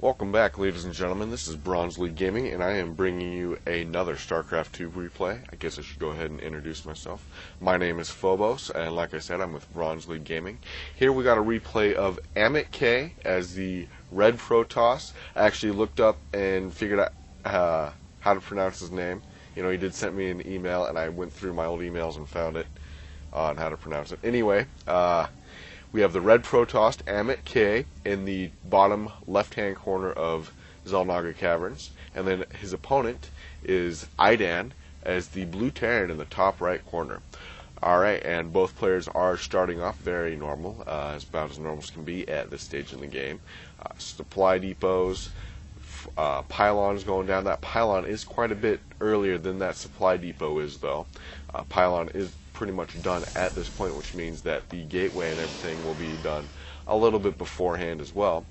Welcome back, ladies and gentlemen. This is BronzeLeagueGaming, and I am bringing you another Starcraft 2 replay. I guess I should go ahead and introduce myself. My name is Phobos, and like I said, I'm with BronzeLeagueGaming. Here we got a replay of Amitk as the Red Protoss. I actually looked up and figured out how to pronounce his name. You know, he did send me an email, and I went through my old emails and found it on how to pronounce it. Anyway, we have the Red Protoss, Amitk, in the bottom left-hand corner of Xel'Naga Caverns, and then his opponent is Idan as the Blue Terran in the top right corner. Alright, and both players are starting off very normal, as about as normal as can be at this stage in the game. Supply depots, pylons going down. That pylon is quite a bit earlier than that supply depot is, though. Pylon is pretty much done at this point, which means that the gateway and everything will be done a little bit beforehand as well.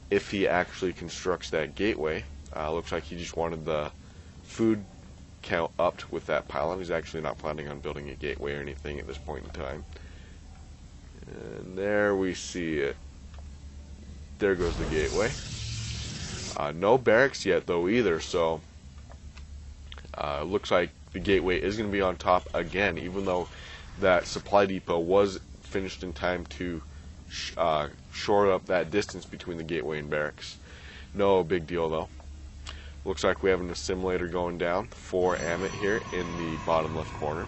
If he actually constructs that gateway, looks like he just wanted the food count upped with that pylon. He's actually not planning on building a gateway or anything at this point in time. And there we see it. There goes the gateway. No barracks yet though either, so looks like the gateway is going to be on top again, even though that supply depot was finished in time to shore up that distance between the gateway and barracks. No big deal though. Looks like we have an assimilator going down for Amit here in the bottom left corner.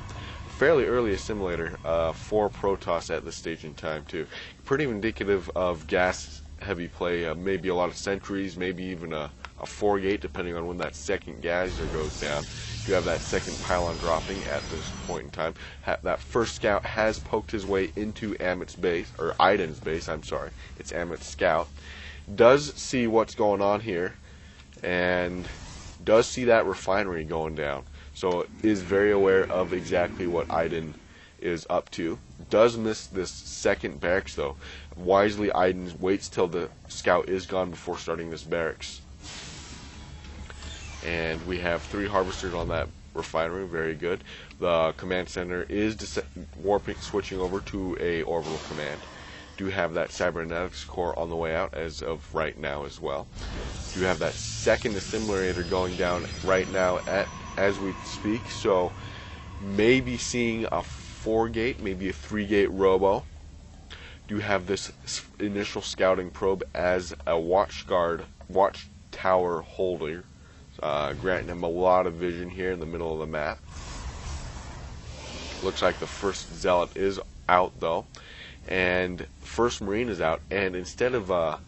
Fairly early assimilator for Protoss at this stage in time too. Pretty indicative of gas heavy play, maybe a lot of sentries, maybe even a 4-gate depending on when that second geyser goes down. You have that second pylon dropping at this point in time. That first scout has poked his way into Amit's base, or Idan's base, I'm sorry. It's Amit's scout. Does see what's going on here, and does see that refinery going down. So is very aware of exactly what Idan is up to. Does miss this second barracks though. Wisely, Idan waits till the scout is gone before starting this barracks. And we have 3 harvesters on that refinery, very good. The command center is switching over to a orbital command. Do have that cybernetics core on the way out as of right now as well. Do have that second assimilator going down right now as we speak, so maybe seeing a 4-gate, maybe a 3-gate robo. Do have this initial scouting probe as a watchtower holder. Granting him a lot of vision here in the middle of the map. Looks like the first zealot is out though, and first marine is out, and instead of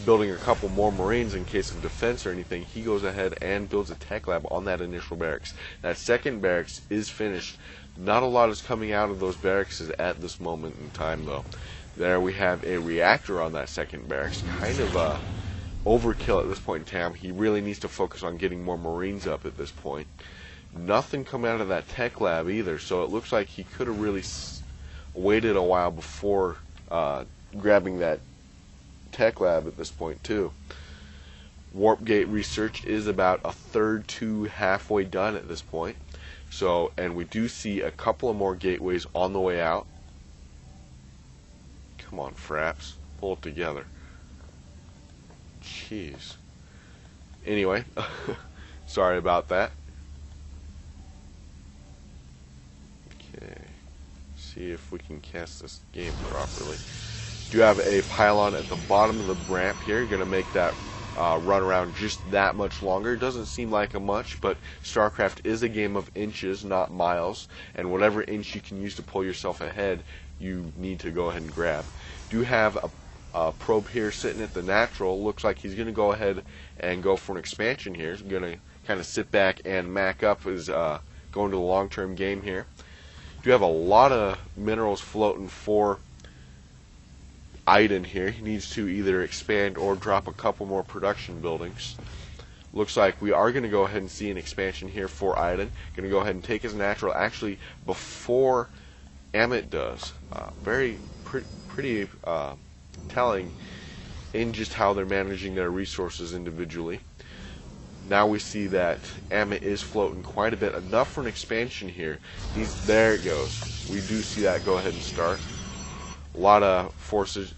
building a couple more marines in case of defense or anything, he goes ahead and builds a tech lab on that initial barracks. That second barracks is finished. Not a lot is coming out of those barracks at this moment in time though. There we have a reactor on that second barracks, kind of overkill at this point in time. He really needs to focus on getting more marines up at this point. Nothing coming out of that tech lab either, so it looks like he could have really waited a while before grabbing that tech lab at this point too. Warp gate research is about a third to halfway done at this point. So, and we do see a couple of more gateways on the way out. Come on, Fraps, pull it together. Jeez. Anyway, sorry about that. Okay. See if we can cast this game properly. Do have a pylon at the bottom of the ramp here. You're going to make that run around just that much longer. It doesn't seem like a much, but StarCraft is a game of inches, not miles. And whatever inch you can use to pull yourself ahead, you need to go ahead and grab. Do have a probe here sitting at the natural. Looks like he's going to go ahead and go for an expansion here. He's going to kind of sit back and mac up his going to the long-term game here. Do have a lot of minerals floating for Idan here. He needs to either expand or drop a couple more production buildings. Looks like we are going to go ahead and see an expansion here for Idan. Going to go ahead and take his natural actually before Amit does. Pretty telling in just how they're managing their resources individually. Now we see that Amit is floating quite a bit, enough for an expansion here. There it goes. We do see that go ahead and start. A lot of forces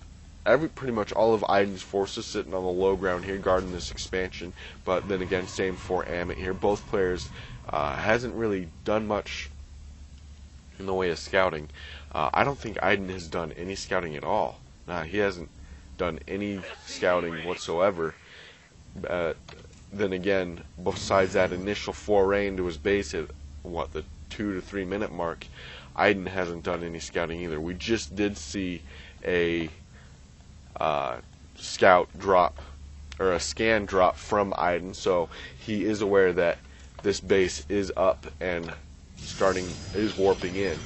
pretty much all of Idan's forces sitting on the low ground here guarding this expansion. But then again, same for Amitk here. Both players hasn't really done much in the way of scouting. I don't think Idan has done any scouting at all. He hasn't done any scouting whatsoever. Then again, besides that initial foray into his base at the 2 to 3 minute mark, Idan hasn't done any scouting either. We just did see a scout drop, or a scan drop from Idan, so he is aware that this base is up and is warping in.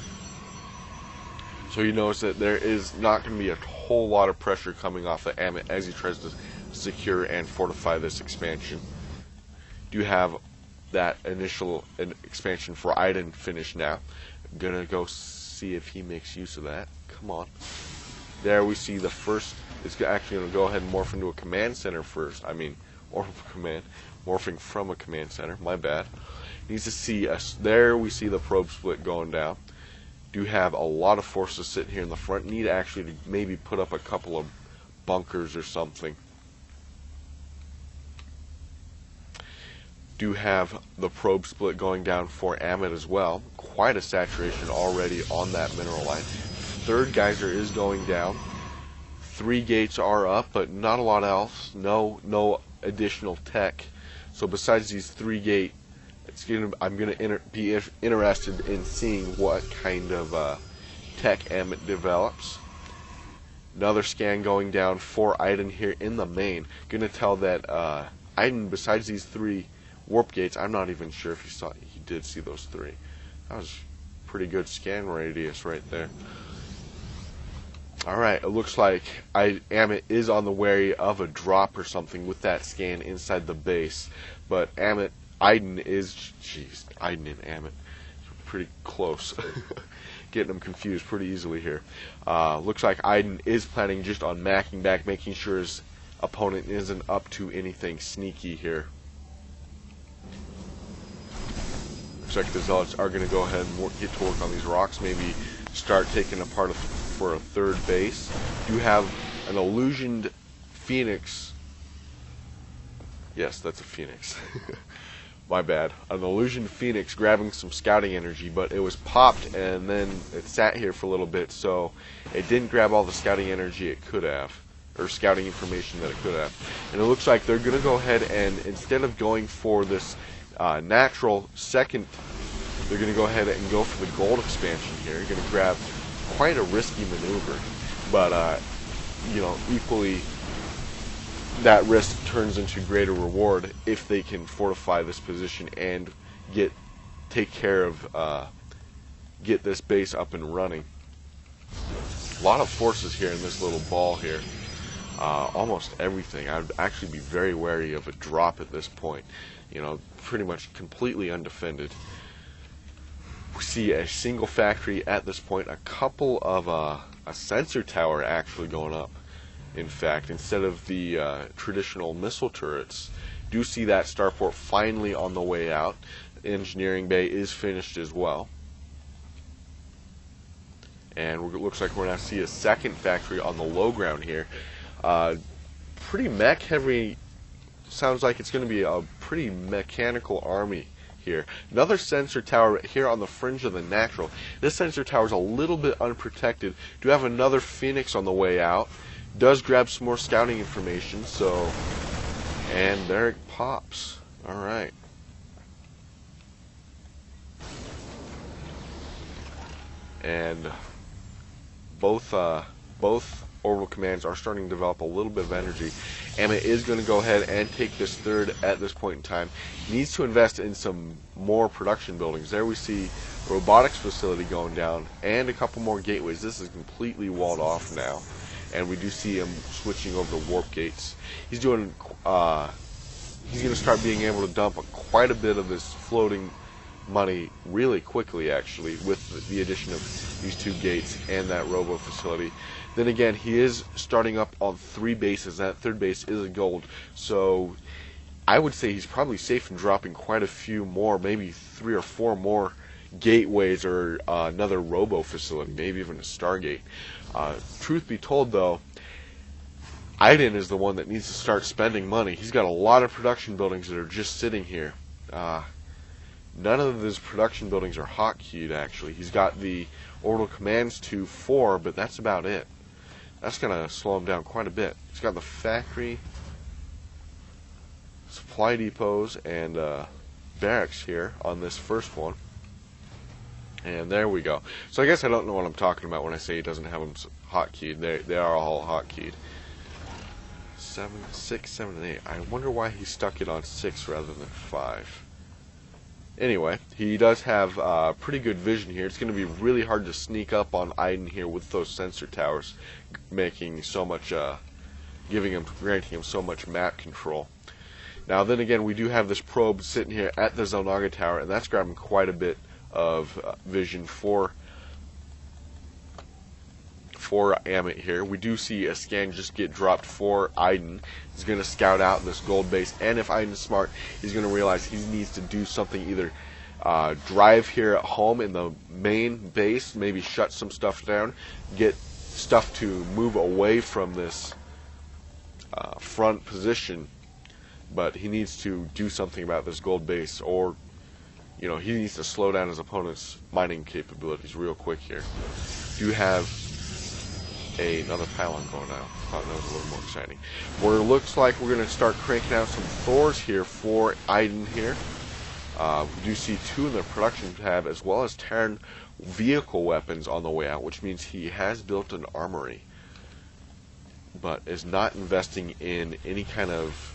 So he knows that there is not going to be a whole lot of pressure coming off of Amitk as he tries to secure and fortify this expansion. Do have that initial expansion for Idan finished now. I'm gonna go see if he makes use of that. Come on. There we see the first. It's actually going to go ahead and morph into a command center first. I mean, morphing from a command center. My bad. Needs to see us. There we see the probe split going down. Do have a lot of forces sitting here in the front. Need actually to maybe put up a couple of bunkers or something. Do have the probe split going down for Amitk as well. Quite a saturation already on that mineral line. Third geyser is going down. 3 gates are up, but not a lot else. No additional tech. So besides these 3 gate, I'm gonna be interested in seeing what kind of tech Amitk develops. Another scan going down for Idan here in the main. Gonna tell that Idan, besides these 3 warp gates, I'm not even sure if he did see those 3. That was pretty good scan radius right there. Alright, it looks like Amitk is on the way of a drop or something with that scan inside the base. But Idan and Amitk, pretty close. Getting them confused pretty easily here. Looks like Idan is planning just on macking back, making sure his opponent isn't up to anything sneaky here. Looks like the Zealots are going to go ahead and get to work on these rocks, maybe start taking apart for a third base. You have an illusioned Phoenix. Yes, that's a Phoenix. My bad. An illusioned Phoenix grabbing some scouting energy, but it was popped and then it sat here for a little bit, so it didn't grab all the scouting energy it could have, or scouting information that it could have. And it looks like they're going to go ahead and, instead of going for this natural second, they're going to go ahead and go for the gold expansion here. You're going to grab quite a risky maneuver, but equally that risk turns into greater reward if they can fortify this position and get this base up and running. A lot of forces here in this little ball here. Almost everything. I'd actually be very wary of a drop at this point. Pretty much completely undefended. We see a single factory at this point, a couple of a sensor tower actually going up. In fact, instead of the traditional missile turrets, do see that starport finally on the way out. Engineering bay is finished as well. And it looks like we're going to see a second factory on the low ground here. Pretty mech heavy. Sounds like it's going to be a pretty mechanical army here. Another sensor tower here on the fringe of the natural. This sensor tower is a little bit unprotected. Do have another Phoenix on the way out. Does grab some more scouting information, and there it pops. Alright. And both orbital commands are starting to develop a little bit of energy. Amitk is going to go ahead and take this third at this point in time. He needs to invest in some more production buildings. There we see robotics facility going down and a couple more gateways. This is completely walled off now, and we do see him switching over to warp gates. He's doing. He's going to start being able to dump quite a bit of this floating money really quickly, actually, with the addition of these 2 gates and that robo facility. Then again, he is starting up on 3 bases. That third base is a gold, so I would say he's probably safe in dropping quite a few more, maybe 3 or 4 more gateways or another robo facility, maybe even a Stargate. Truth be told, though, Idan is the one that needs to start spending money. He's got a lot of production buildings that are just sitting here. None of his production buildings are hotkeyed, actually. He's got the orbital commands to 4, but that's about it. That's going to slow him down quite a bit. He's got the factory, supply depots, and barracks here on this first one. And there we go. So I guess I don't know what I'm talking about when I say he doesn't have them hotkeyed. They are all hotkeyed. 7, 6, 7, and 8. I wonder why he stuck it on 6 rather than 5. Anyway, he does have pretty good vision here. It's going to be really hard to sneak up on Idan here with those sensor towers, making so much, granting him so much map control. Now, then again, we do have this probe sitting here at the Zelnaga tower, and that's grabbing quite a bit of vision for Amitk here. We do see a scan just get dropped for Idan. He's going to scout out this gold base, and if Idan's smart, he's going to realize he needs to do something, either drive here at home in the main base, maybe shut some stuff down, get stuff to move away from this front position, but he needs to do something about this gold base, or he needs to slow down his opponent's mining capabilities real quick here. Do have another pylon going out. Thought that was a little more exciting. Where it looks like we're going to start cranking out some Thors here for Idan here. We do see 2 in the production tab, as well as Terran vehicle weapons on the way out, which means he has built an armory, but is not investing in any kind of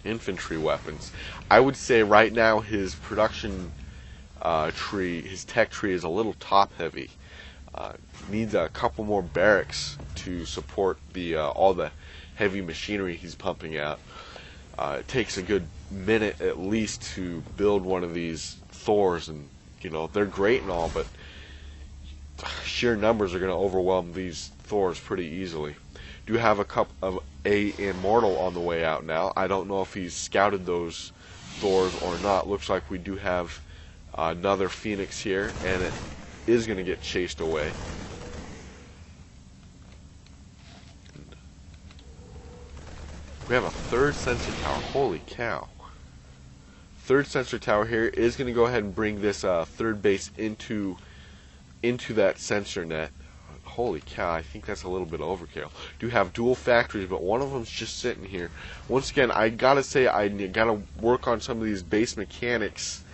infantry weapons. I would say right now his production tree, his tech tree, is a little top heavy. Needs a couple more barracks to support the all the heavy machinery he's pumping out. It takes a good minute at least to build one of these Thors, and they're great and all, but sheer numbers are going to overwhelm these Thors pretty easily. Do have a couple of Immortal on the way out now. I don't know if he's scouted those Thors or not. Looks like we do have another Phoenix here, and it is going to get chased away. We have a 3rd sensor tower. Holy cow. 3rd sensor tower here is going to go ahead and bring this 3rd base into that sensor net. Holy cow, I think that's a little bit overkill. Do have dual factories, but one of them's just sitting here. Once again, I gotta say, I gotta work on some of these base mechanics,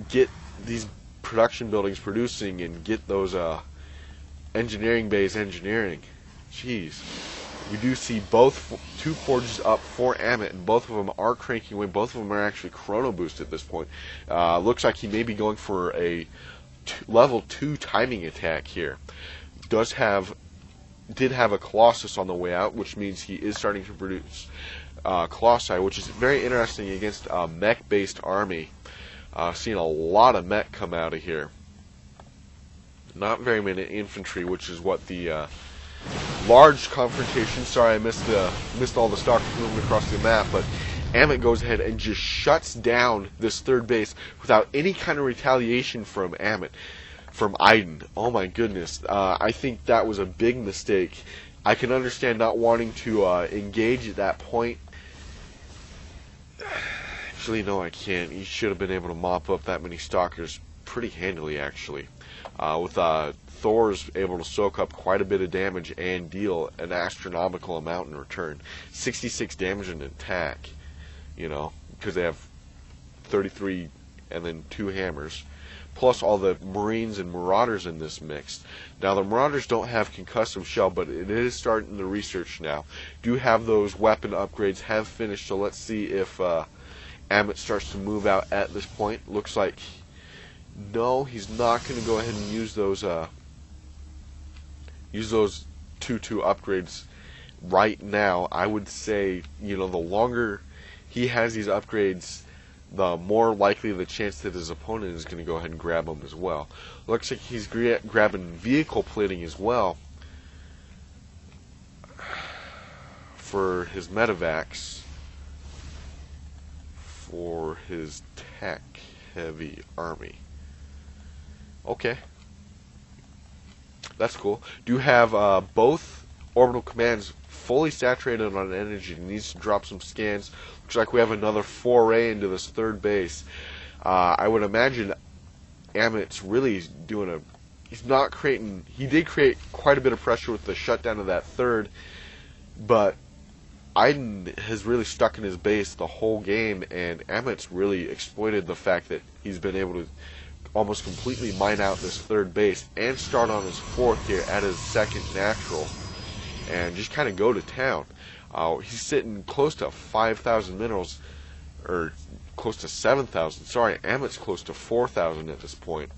get these production buildings producing, and get those engineering bays engineering. Jeez. We do see 2 forges up for Amitk, and both of them are cranking away. Both of them are actually chrono boost at this point. Looks like he may be going for a level 2 timing attack here. Did have a Colossus on the way out, which means he is starting to produce Colossi, which is very interesting against a mech-based army. Seeing a lot of mech come out of here. Not very many infantry, which is what the large confrontation. Sorry, I missed all the Starcraft movement across the map, but Amitk goes ahead and just shuts down this 3rd base without any kind of retaliation from Idan. Oh my goodness. I think that was a big mistake. I can understand not wanting to engage at that point. Actually, no, I can't. He should have been able to mop up that many stalkers pretty handily, actually. With Thor's able to soak up quite a bit of damage and deal an astronomical amount in return. 66 damage in attack, because they have 33 and then 2 hammers. Plus all the Marines and Marauders in this mix. Now the Marauders don't have concussive shell, but it is starting the research now. Do have those weapon upgrades have finished, so let's see if Amitk starts to move out at this point. Looks like no, he's not going to go ahead and use those 2-2 upgrades right now. I would say, the longer he has these upgrades, the more likely the chance that his opponent is going to go ahead and grab them as well. Looks like he's grabbing vehicle plating as well for his medevacs, for his tech-heavy army. Okay. That's cool. Do have both Orbital Command's fully saturated on energy. He needs to drop some scans. Looks like we have another foray into this third base. I would imagine Amitk's really doing a... He's not creating... He did create quite a bit of pressure with the shutdown of that third, but Idan has really stuck in his base the whole game, and Amitk's really exploited the fact that he's been able to almost completely mine out this third base and start on his fourth here at his second natural and just kind of go to town. He's sitting close to 5,000 minerals, or close to 7,000. Sorry, Amitk's close to 4,000 at this point.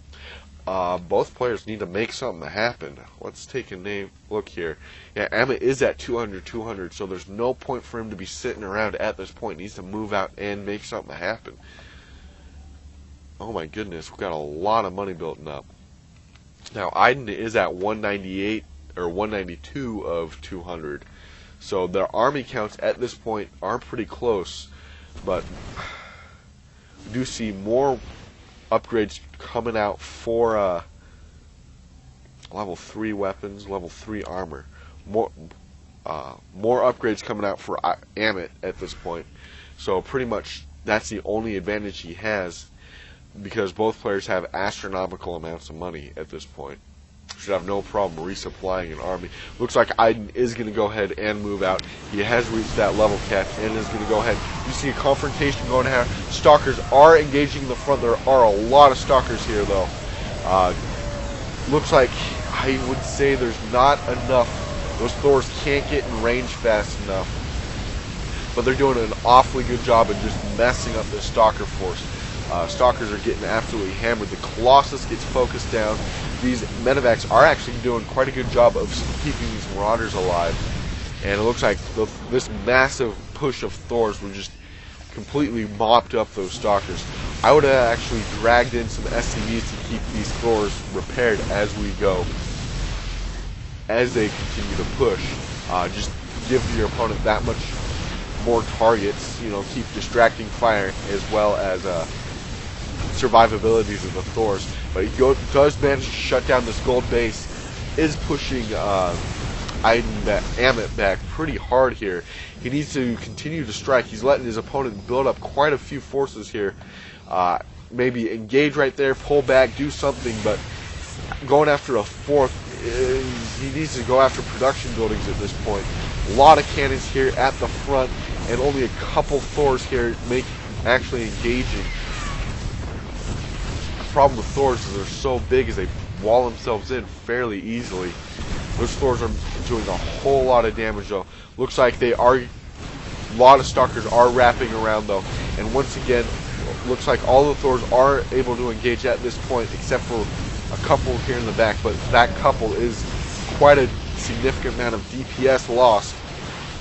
Both players need to make something happen. Let's take a look here. Yeah, Amitk is at 200, so there's no point for him to be sitting around at this point. He needs to move out and make something happen. Oh my goodness, we've got a lot of money building up. Now, Idan is at 198 or 192 of 200. So their army counts at this point are pretty close, but we do see more upgrades coming out for level 3 weapons, level 3 armor. More upgrades coming out for Amitk at this point. So pretty much that's the only advantage he has, because both players have astronomical amounts of money at this point. Should have no problem resupplying an army. Looks like Idan is going to go ahead and move out. He has reached that level cap and is going to go ahead. You see a confrontation going on. Stalkers are engaging in the front. There are a lot of stalkers here, though. Looks like I would say there's not enough. Those Thors can't get in range fast enough. But they're doing an awfully good job of just messing up this stalker force. Stalkers are getting absolutely hammered. The Colossus gets focused down. These medevacs are actually doing quite a good job of keeping these Marauders alive. And it looks like this massive push of Thors were just completely mopped up those Stalkers. I would have actually dragged in some SCVs to keep these Thors repaired as we go. As they continue to push. Just give your opponent that much more targets. You know, keep distracting fire as well as survivabilities of the Thors. But he does manage to shut down this gold base. Is pushing Amitk back pretty hard here. He needs to continue to strike. He's letting his opponent build up quite a few forces here. Maybe engage right there, pull back, do something, but going after a fourth, he needs to go after production buildings at this point. A lot of cannons here at the front, and only a couple Thors here actually engaging. The problem with Thors is they're so big as they wall themselves in fairly easily. Those Thors are doing a whole lot of damage though. Looks like a lot of Stalkers are wrapping around though. And once again, looks like all the Thors are able to engage at this point except for a couple here in the back. But that couple is quite a significant amount of DPS lost.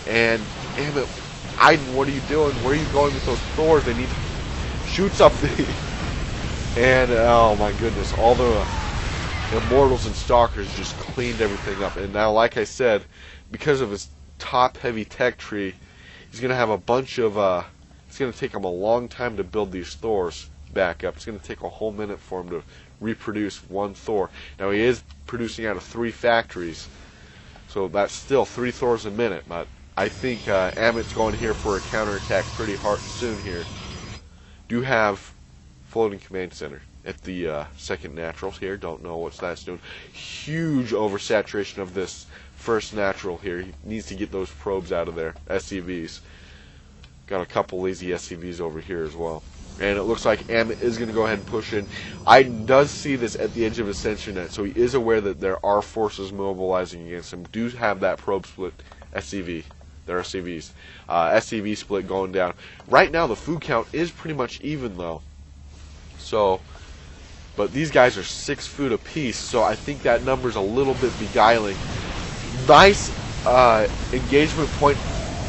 And damn it, Idan, what are you doing? Where are you going with those Thors? They need to shoot something. And oh my goodness, all the Immortals and Stalkers just cleaned everything up. And now, like I said, because of his top heavy tech tree, he's going to have a bunch of it's going to take him a long time to build these Thors back up. It's going to take a whole minute for him to reproduce one Thor. Now he is producing out of 3 factories, so that's still 3 Thors a minute. But I think Amitk's going here for a counterattack pretty hard soon here. Do have floating command center at the second naturals here. Don't know what that's doing. Huge oversaturation of this first natural here. He needs to get those probes out of there. SCVs. Got a couple lazy SCVs over here as well. And it looks like Amitk is going to go ahead and push in. Idan does see this at the edge of his sentry net, so he is aware that there are forces mobilizing against him. Do have that probe split SCV. There are SCVs. SCV split going down. Right now the food count is pretty much even though. So, but these guys are 6 food apiece, so I think that number's a little bit beguiling. Nice engagement point.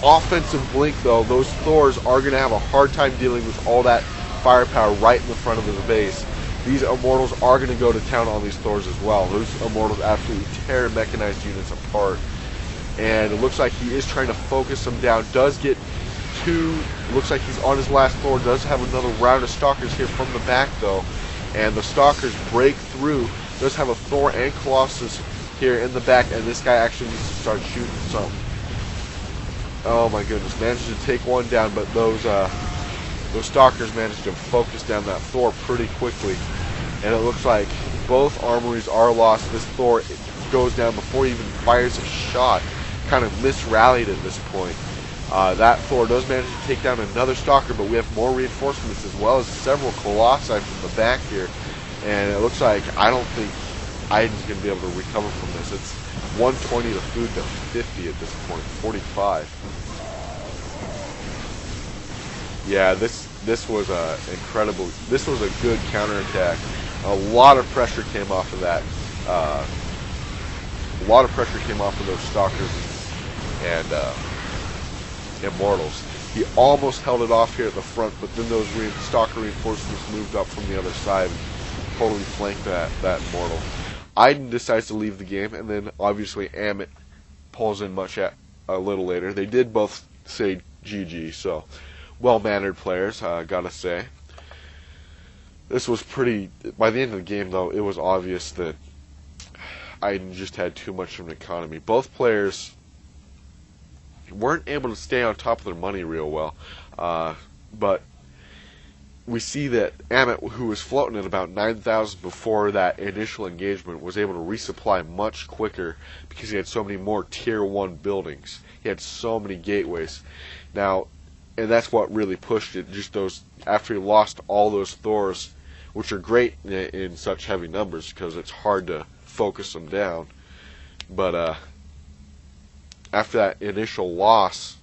Offensive blink though. Those Thors are going to have a hard time dealing with all that firepower right in the front of his base. These Immortals are going to go to town on these Thors as well. Those Immortals absolutely tear mechanized units apart. And it looks like he is trying to focus them down. Does get 2. Looks like he's on his last Thor. Does have another round of Stalkers here from the back though. And the Stalkers break through. Does have a Thor and Colossus here in the back, and this guy actually needs to start shooting some. Oh my goodness, managed to take one down, but those stalkers managed to focus down that Thor pretty quickly, and it looks like both armories are lost. This Thor goes down before he even fires a shot, kind of misrallied at this point. That Thor does manage to take down another stalker, but we have more reinforcements as well as several colossi from the back here, and it looks like I don't think Idan's going to be able to recover from this. It's 120 to food to 50 at this point, 45. Yeah, this was incredible. This was a good counterattack. A lot of pressure came off of that. A lot of pressure came off of those stalkers and immortals. He almost held it off here at the front, but then those stalker reinforcements moved up from the other side and totally flanked that immortal. Idan decides to leave the game, and then obviously Amitk pulls in a little later. They did both say GG, so well-mannered players, gotta say. This was pretty. By the end of the game, though, it was obvious that Idan just had too much of an economy. Both players weren't able to stay on top of their money real well, but we see that Amitk, who was floating at about 9,000 before that initial engagement, was able to resupply much quicker because he had so many more Tier 1 buildings. He had so many gateways. Now, and that's what really pushed it, just those, after he lost all those Thors, which are great in such heavy numbers because it's hard to focus them down. But after that initial loss,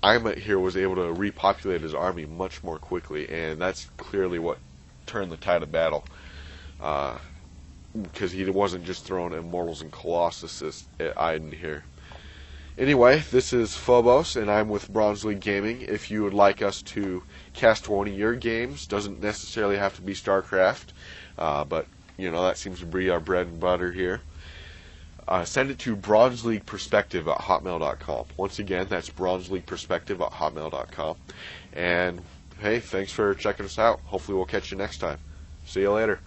Idan here was able to repopulate his army much more quickly, and that's clearly what turned the tide of battle. Because he wasn't just throwing Immortals and Colossus at Idan here. Anyway, this is Phobos, and I'm with BronzeLeagueGaming. If you would like us to cast one of your games, doesn't necessarily have to be Starcraft, but you know that seems to be our bread and butter here. Send it to BronzeLeaguePerspective@hotmail.com. Once again, that's BronzeLeaguePerspective@hotmail.com. And hey, thanks for checking us out. Hopefully we'll catch you next time. See you later.